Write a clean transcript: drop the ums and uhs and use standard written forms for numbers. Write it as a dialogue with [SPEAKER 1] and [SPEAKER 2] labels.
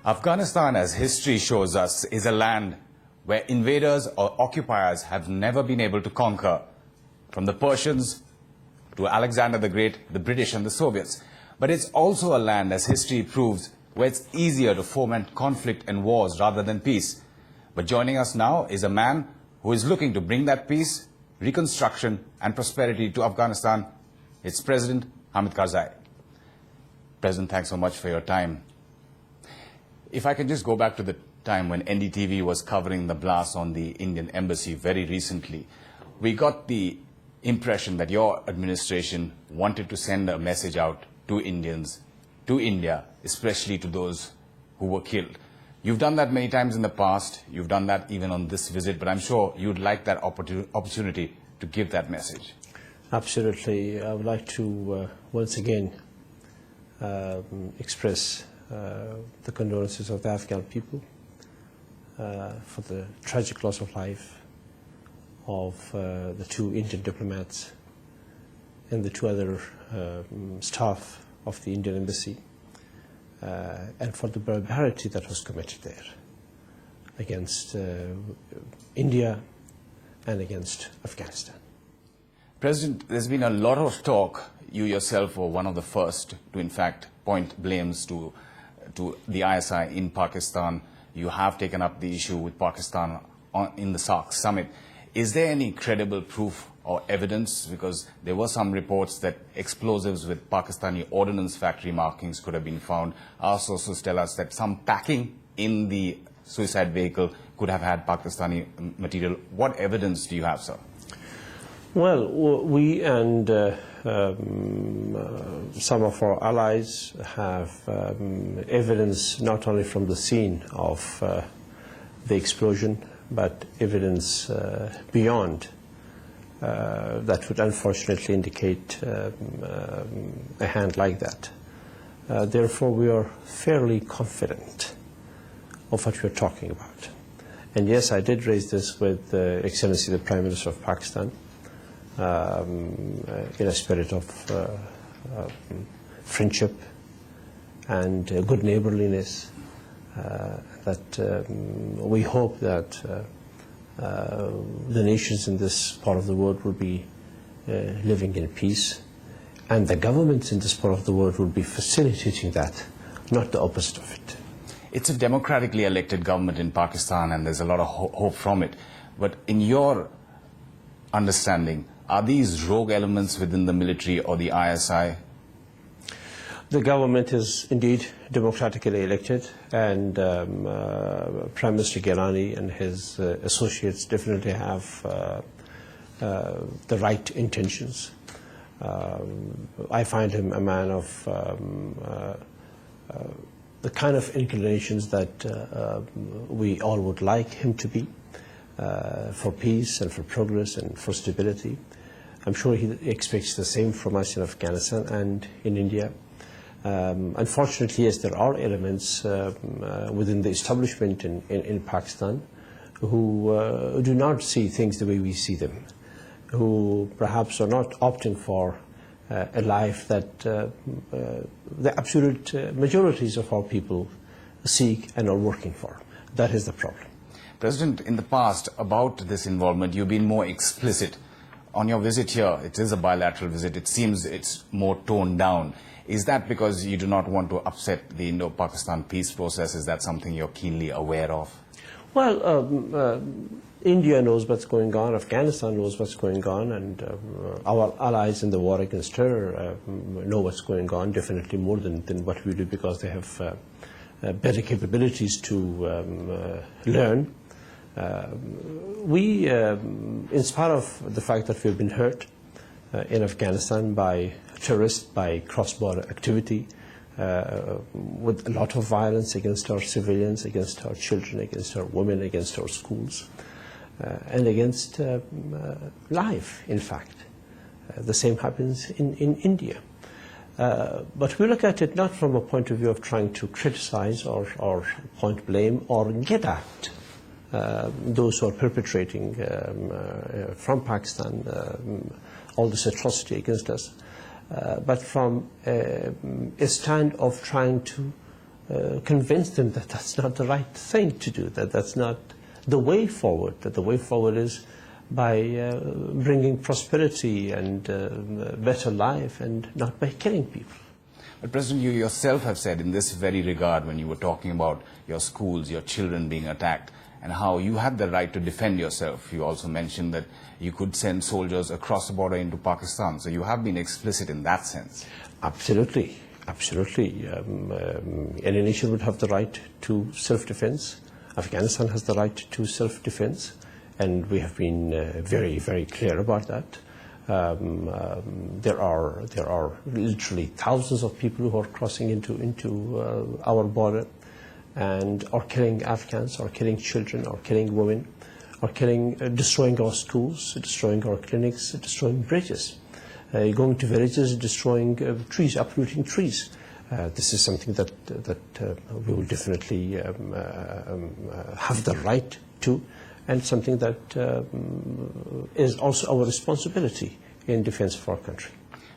[SPEAKER 1] Afghanistan, as history shows us, is a land where invaders or occupiers have never been able to conquer, from the Persians to Alexander the Great, the British and the Soviets. But it's also a land, as history proves, where it's easier to foment conflict and wars rather than peace. But joining us now is a man who is looking to bring that peace, reconstruction and prosperity to Afghanistan. It's President Hamid Karzai. President, thanks so much for your time. If I can just go back to the time when NDTV was covering the blast on the Indian embassy very recently, we got the impression that your administration wanted to send a message out to Indians, to India, especially to those who were killed. You've done that many times in the past. You've done that even on this visit, but I'm sure you'd like that opportunity to give that message.
[SPEAKER 2] Absolutely. I would like to once again express the condolences of the Afghan people for the tragic loss of life of the two Indian diplomats and the two other staff of the Indian embassy, and for the barbarity that was committed there against India and against Afghanistan.
[SPEAKER 1] President, there's been a lot of talk. You yourself were one of the first to, in fact, point blames to the ISI in Pakistan. You have taken up the issue with Pakistan in the SAARC summit. Is there any credible proof or evidence? Because there were some reports that explosives with Pakistani ordnance factory markings could have been found. Our sources tell us that some packing in the suicide vehicle could have had Pakistani material. What evidence do you have, sir?
[SPEAKER 2] Well, we and some of our allies have evidence not only from the scene of the explosion, but evidence beyond that would unfortunately indicate a hand like that. Therefore, we are fairly confident of what we are talking about. And yes, I did raise this with Excellency the Prime Minister of Pakistan, in a spirit of friendship and good neighborliness, that we hope that the nations in this part of the world will be living in peace, and the governments in this part of the world will be facilitating that, not the opposite of it.
[SPEAKER 1] It's a democratically elected government in Pakistan, and there's a lot of hope from it. But in your understanding, are these rogue elements within the military or the ISI?
[SPEAKER 2] The government is indeed democratically elected, and Prime Minister Gilani and his associates definitely have the right intentions. I find him a man of the kind of inclinations that we all would like him to be, for peace and for progress and for stability. I'm sure he expects the same from us in Afghanistan and in India. Unfortunately, yes, there are elements within the establishment in Pakistan who do not see things the way we see them, who perhaps are not opting for a life that the absolute majorities of our people seek and are working for. That is the problem.
[SPEAKER 1] President, in the past, about this involvement, you've been more explicit. On your visit here, it is a bilateral visit. It seems it's more toned down. Is that because you do not want to upset the Indo-Pakistan peace process? Is that something you're keenly aware of?
[SPEAKER 2] Well, India knows what's going on, Afghanistan knows what's going on, and our allies in the war against terror know what's going on, definitely more than what we do, because they have better capabilities to learn. We, in spite of the fact that we've been hurt in Afghanistan by terrorists, by cross-border activity, with a lot of violence against our civilians, against our children, against our women, against our schools, and against life, in fact. The same happens in India. But we look at it not from a point of view of trying to criticize or point blame or get at those who are perpetrating from Pakistan all this atrocity against us, but from a stand of trying to convince them that that's not the right thing to do, that that's not the way forward, that the way forward is by bringing prosperity and better life and not by killing people.
[SPEAKER 1] But President, you yourself have said in this very regard when you were talking about your schools, your children being attacked, and how you had the right to defend yourself. You also mentioned that you could send soldiers across the border into Pakistan. So you have been explicit in that sense.
[SPEAKER 2] Absolutely, absolutely. Any nation would have the right to self-defense. Afghanistan has the right to self-defense, and we have been very, very clear about that. There are literally thousands of people who are crossing into our border and are killing Afghans, are killing children, are killing women, are destroying our schools, destroying our clinics, destroying bridges, going to villages, destroying trees, uprooting trees. This is something that we will definitely have the right to, and something that is also our responsibility in defense of our country.